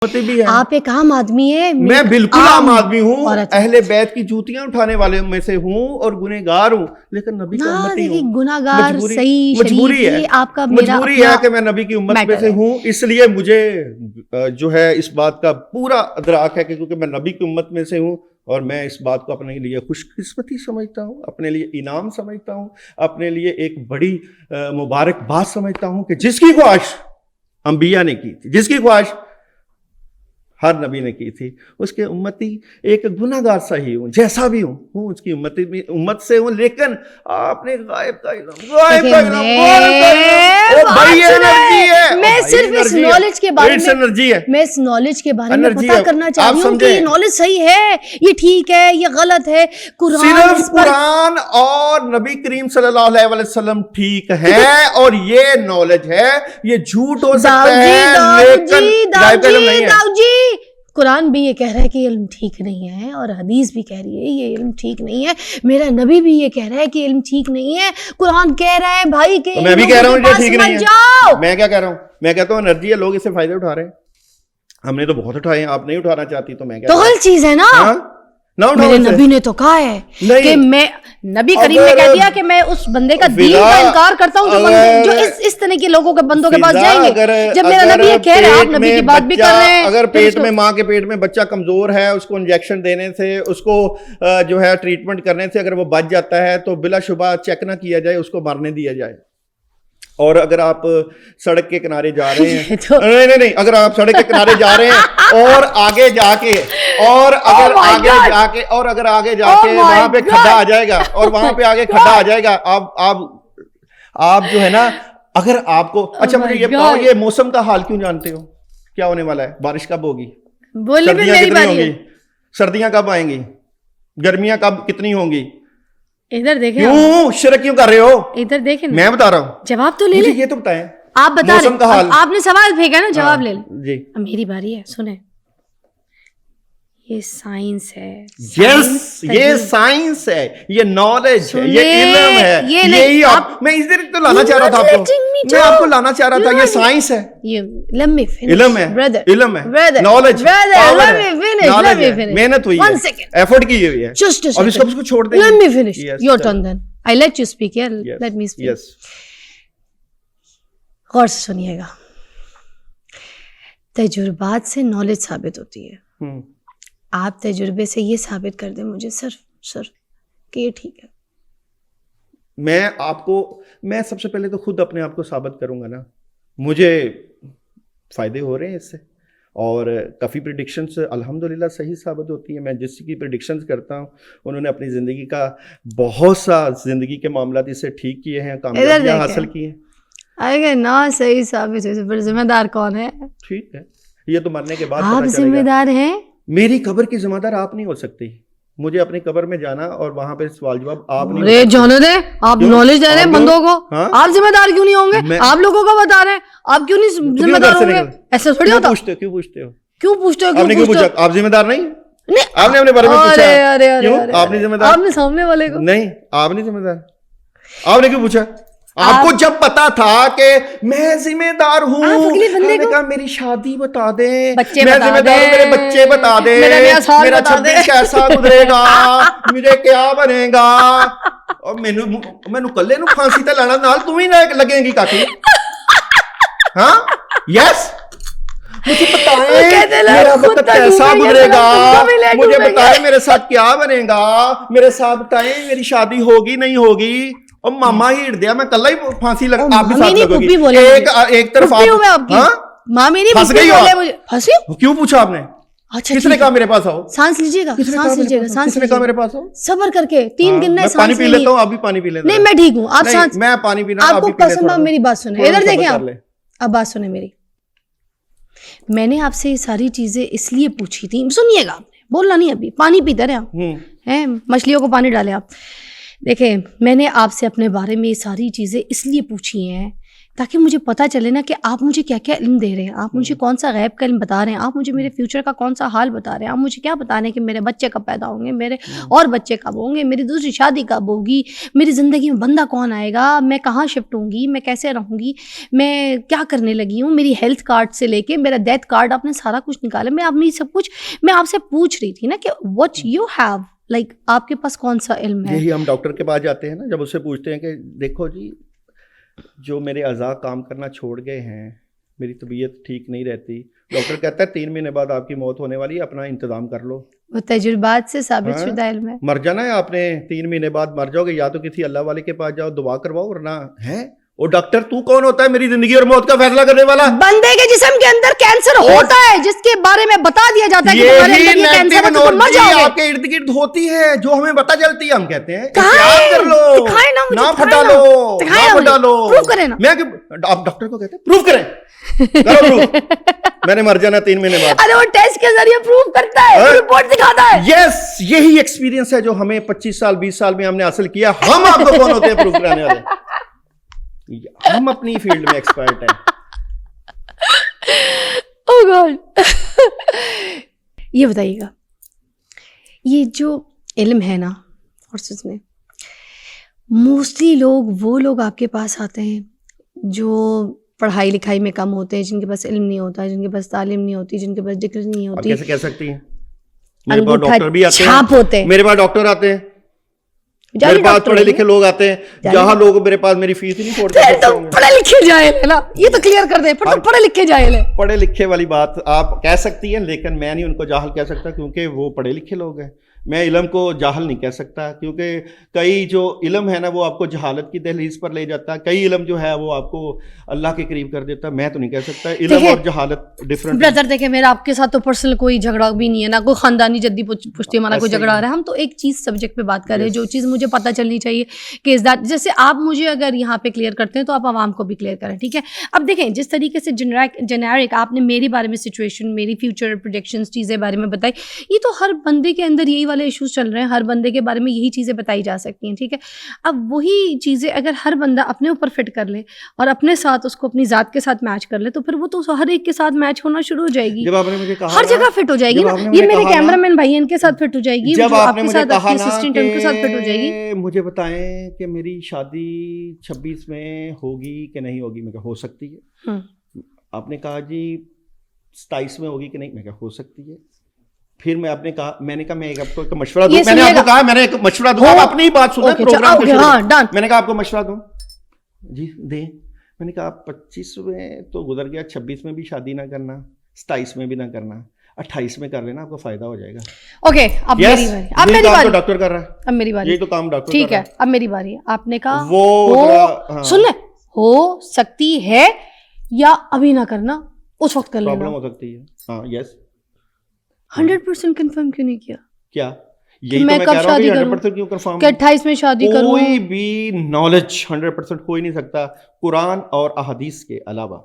भी है। आप एक आम आदमी है, मैं बिल्कुल आम आदमी हूँ, औरत। अहले बैत की जूतियां उठाने वाले में से हूँ और गुनहगार हूँ, लेकिन नबी का उम्मती हूँ। गुनाहगार सही मजबूरी है, आपका मेरा मजबूरी है कि मैं नबी की उम्मत में से हूँ, इसलिए मुझे जो है इस बात का पूरा अदराक है कि क्योंकि मैं नबी की उम्मत में से हूँ और मैं इस बात को अपने लिए खुशकिस्मती समझता हूँ, अपने लिए इनाम समझता हूँ, अपने लिए एक बड़ी मुबारकबाद समझता हूँ कि जिसकी ख्वाहिश अंबिया ने की थी, जिसकी ख्वाहिश हर नबी ने की थी, उसके उम्मती एक गुनाहगार सा ही हूँ, जैसा भी हूँ उसकी उम्मत से हूँ, लेकिन आपने गायब का मैं सिर्फ इस नॉलेज के बारे में मैं इस नॉलेज के बारे में पता करना चाहती हूँ कि ये नॉलेज सही है, ये ठीक है, ये गलत है। कुरान और नबी करीम सल्लल्लाहु अलैहि वसल्लम ठीक है और ये नॉलेज है, ये झूठ हो सकता है लेकिन कुरान भी ये कह रहा है कि इल्म ठीक नहीं है और हदीस भी कह रही है ये इल्म ठीक नहीं है, मेरा नबी भी ये कह रहा है कि इल्म ठीक नहीं है, कुरान कह रहा है भाई कि तो मैं भी कह रहा हूँ ये ठीक नहीं है। मैं क्या कह रहा हूँ, मैं कहता हूँ एनर्जी है, लोग इससे फायदे उठा रहे हैं, हमने तो बहुत उठाए हैं, आप नहीं उठाना चाहती तो मैं क्या, तो गलत चीज है ना। मेरे नबी ने तो कहा है कि मैं नबी करीम ने कह दिया कि मैं उस बंदे का दीन का इनकार करता हूँ जो इस तरह के लोगों के बंदों के पास जाएंगे। जब मेरा नबी ये कह रहा है, आप नबी की बात भी कर रहे हैं। अगर पेट में, माँ के पेट में बच्चा कमजोर है, उसको इंजेक्शन देने से, उसको जो है ट्रीटमेंट करने से अगर वो बच जाता है तो बिलाशुबा चेक ना किया जाए, उसको मरने दिया जाए। और अगर आप सड़क के किनारे जा रहे हैं नहीं, अगर आप सड़क के किनारे जा रहे हैं और आगे जाके अगर आगे जाके वहां पे खड्डा आ जाएगा और वहां पे आगे खड्डा आ जाएगा, आप जो है ना, अगर आपको अच्छा मुझे ये बताओ, ये मौसम का हाल क्यों जानते हो, क्या होने वाला है, बारिश कब होगी, सर्दियां कितनी होंगी, सर्दियां कब आएंगी, गर्मियां कब कितनी होंगी, इधर देखें, क्यों शिरक क्यों कर रहे हो, इधर देखें, मैं बता रहा हूँ, जवाब तो ले ले, ये तो बताएं, आप बता रहे, आपने सवाल फेंका ना, जवाब ले जी, अब मेरी बारी है, सुने, ये साइंस है, यस ये साइंस है, ये नॉलेज है, ये इल्म है, यही आप, मैं इस दिन तो लाना चाह रहा था आपको, मैं आपको लाना चाह रहा था, ये साइंस है, ये इल्म है, नॉलेज, मेहनत हुई है, एफर्ट की हुई है, अब इसको छोड़ दें। Let me finish. Your turn then. I let you speak. Yeah, let me speak. Yes. गौर से सुनिएगा, तजुर्बात से नॉलेज साबित होती है। आप तजुर्बे से ये साबित कर दें मुझे सिर्फ कि ये ठीक है। मैं सबसे पहले तो खुद अपने आप को साबित करूंगा ना, मुझे फायदे हो रहे हैं इससे, और काफ़ी प्रेडिक्शंस अल्हम्दुलिल्लाह सही साबित होती है। मैं जिसकी प्रेडिक्शंस करता हूँ उन्होंने अपनी ज़िंदगी का बहुत सा ज़िंदगी के मामला इससे ठीक किए हैं, कामयाबियाँ हासिल की हैं। अगर ना सही साबित हो तो फिर जिम्मेदार कौन है? ठीक है, ये तो मरने के बाद आप जिम्मेदार हैं। मेरी कब्र की जिम्मेदार आप नहीं हो सकती, मुझे अपनी कब्र में जाना और वहां पे सवाल जवाब आप नहीं। अरे जाने दे, आप नॉलेज दे रहे हैं बंदों को, आप जिम्मेदार क्यों नहीं होंगे? आप लोगों को बता रहे हैं, आप क्यों नहीं जिम्मेदार होंगे? ऐसा थोड़ी होता। क्यों पूछते हो? आपने क्यों पूछा? आप जिम्मेदार नहीं? आपने अपने बारे में पूछा? क्यों आपने जिम्मेदार? आपने सामने वाले को नहीं, आप नहीं जिम्मेदार, आपने क्यों पूछा? आपको जब पता था कि मैं जिम्मेदार हूँ, आपने कहा मेरी शादी बता दे, मैं जिम्मेदार हूँ, मेरे बच्चे बता दे, मेरा 26 कैसा गुजरेगा, मुझे क्या बनेगा, और मैनू कल्ले नू फांसी ते लाना नाल तू ही लगेगी काकी। हाँ यस, मुझे बताएं मेरा वक्त कैसा गुजरेगा, मुझे बताएं मेरे साथ क्या बनेगा, मेरे साथ बताएं मेरी शादी होगी नहीं होगी, और मामा ही हिट दिया, मैं कल ही फांसी लग, आप भी साथ लगोगी, एक तरफ आप माँ मेरी फंस गई हो, मुझे फंसी हो? क्यों पूछा आपने? अच्छा, किसने कहा मेरे पास आओ? सांस लीजिएगा, सांस लीजिएगा, सांस किसने कहा मेरे पास आओ? सबर करके 3 गिनना है, पानी पी लेता हूँ, आप भी पानी पी लेते। नहीं मैं ठीक हूँ, आप सांस, मैं पानी पीना, आपको पसंद, आप मेरी बात सुने, इधर देखें आप, अब बात सुने मेरी, मैंने आपसे ये सारी चीजें इसलिए पूछी थी, सुनिएगा, आपने बोलना नहीं, अभी पानी पीते रहे आप, हैं मछलियों को पानी डाले आप। देखें, मैंने आपसे अपने बारे में ये सारी चीज़ें इसलिए पूछी हैं ताकि मुझे पता चले ना कि आप मुझे क्या क्या इल्म दे रहे हैं, आप मुझे कौन सा गैब का इल्म बता रहे हैं, आप मुझे मेरे फ्यूचर का कौन सा हाल बता रहे हैं, आप मुझे क्या बता रहे हैं कि मेरे बच्चे कब पैदा होंगे, मेरे और बच्चे कब होंगे, मेरी दूसरी शादी कब होगी, मेरी ज़िंदगी में बंदा कौन आएगा, मैं कहाँ शिफ्ट होंगी, मैं कैसे रहूँगी, मैं क्या करने लगी हूँ, मेरी हेल्थ कार्ड से लेके मेरा डेथ कार्ड, आपने सारा कुछ निकाला। मैं अपनी सब कुछ मैं आपसे पूछ रही थी ना कि व्हाट यू हैव, लाइक आपके पास कौन सा इल्म है। यही हम डॉक्टर के पास जाते हैं ना, जब उससे पूछते हैं कि देखो जी, जो मेरे अज़ा काम करना छोड़ गए हैं, मेरी तबीयत ठीक नहीं रहती, डॉक्टर कहता है 3 महीने बाद आपकी मौत होने वाली है, अपना इंतजाम कर लो। वो तजुर्बात से साबित शुदा इल्म है। मर जाना है आपने, 3 महीने बाद मर जाओगे, या तो किसी अल्लाह वाले के पास जाओ, दुआ करवाओ, वरना है। और डॉक्टर तू कौन होता है मेरी जिंदगी और मौत का फैसला करने वाला? बंदे के जिस्म के अंदर कैंसर होता है, जिसके बारे में बता दिया जाता है कि तुम्हारे अंदर ये कैंसर है, तो तुम मर जाओगे। आपके इर्द गिर्द होती है, जो हमें पता चलती है, हम कहते हैं कर लो, ना फटा लो, प्रूव करें ना। मैं आप डॉक्टर को कहते हैं प्रूव करें, करो प्रूव, मैंने मर जाना 3 महीने बाद। अरे वो टेस्ट के जरिए प्रूव करता है, रिपोर्ट दिखाता है। यस, यही एक्सपीरियंस है जो हमें 25 साल 20 साल में हमने हासिल किया। हम आपको कौन होते हैं प्रूव कराने वाले? हम अपनी फील्ड में एक्सपर्ट हैं। ओह गॉड। ये बताइएगा, ये जो इल्म है ना, और सच में मोस्टली वो लोग आपके पास आते हैं जो पढ़ाई लिखाई में कम होते हैं, जिनके पास इल्म नहीं होता, जिनके पास तालीम नहीं होती, जिनके पास डिग्री नहीं होती। कैसे कह सकती हैं? मेरे पास डॉक्टर भी आते हैं, मेरे पास डॉक्टर आते हैं, मेरे पास पढ़े लिखे लोग आते हैं, जहाँ लोग मेरे पास मेरी फीस ही नहीं छोड़ते। तो पढ़े लिखे जाहिल है ना, ये तो क्लियर कर दे, पढ़े लिखे जाहिल है। पढ़े लिखे वाली बात आप कह सकती हैं, लेकिन मैं नहीं उनको जाहिल कह सकता, क्योंकि वो पढ़े लिखे लोग हैं। मैं इल्म को जाहिल नहीं कह सकता, क्योंकि कई जो इल्म है ना वो आपको जहालत की दहलीज पर ले जाता है, कई इल्म जो है वो आपको अल्लाह के करीब कर देता है। मैं तो नहीं कह सकता, इल्म और जहालत डिफरेंट। ब्रदर देखे, मेरा आपके साथ तो पर्सनल कोई झगड़ा भी नहीं है, ना कोई खानदानी जद्दी पुश्ती हमारा कोई झगड़ा आ रहा है। हम तो एक चीज़ सब्जेक्ट पे बात कर रहे हैं, जो चीज़ मुझे पता चलनी चाहिए कि इस दैट, जैसे आप मुझे अगर यहाँ पे क्लियर करते हैं तो आप आवाम को भी क्लियर करें, ठीक है। अब देखें, जिस तरीके से जेनेरिक आपने मेरे बारे में सिचुएशन, मेरी फ्यूचर प्रोजेक्शंस, चीज़ें बारे में बताई, ये तो हर बंदे के अंदर यही वाले इश्यूज चल रहे हैं, हर बंदे के बारे में यही चीज़ें बताई जा सकती हैं, ठीक है। अब वही चीज़ें अगर हर बंदा अपने ऊपर फिट कर ले और अपने साथ उसको अपनी ज़ात के साथ मैच कर ले, तो फिर वो तो हर एक के साथ मैच होना शुरू हो जाएगी। जब आपने मुझे कहा हर जगह फिट हो जाएगी ना, ये मेरे कैमरामैन भाई इनके साथ फिट हो जाएगी, जब आपने मुझे कहा असिस्टेंट उनके साथ फिट हो जाएगी। मुझे बताएं कि मेरी शादी 26 में होगी कि नहीं होगी, मैं कहा हो सकती है। आपने कहा जी 27 में होगी कि नहीं, मैं कहा हो सकती है। फिर मैंने कहा मैं आपको एक मशवरा दूं, मैंने आपको कहा मैंने एक मशवरा दूं, आप अपनी ही बात सुनो, प्रोग्राम के शुरू। मैंने कहा आपको मशवरा दूं जी, दे। मैंने कहा 25 में तो गुजर गया, 26 में भी शादी ना करना, 27 में भी ना करना, 28 में कर लेना, आपको फायदा हो जाएगा। ओके, अब मेरी बारी, अब मेरी बारी। डॉक्टर कर रहा है, अब मेरी बारी, ये तो काम डॉक्टर, ठीक है। अब मेरी बारी है। आपने कहा वो सुन ले, हो सकती है या अभी ना करना, उस वक्त कर लेना, प्रॉब्लम हो सकती है। हाँ, यस। 100% कंफर्म क्यों नहीं किया? क्या यही मैं कब शादी करूं? 100% क्यों कंफर्म? कि 28 में शादी करूं? कोई भी नॉलेज 100% हो ही नहीं सकता कुरान और अहादीस के अलावा।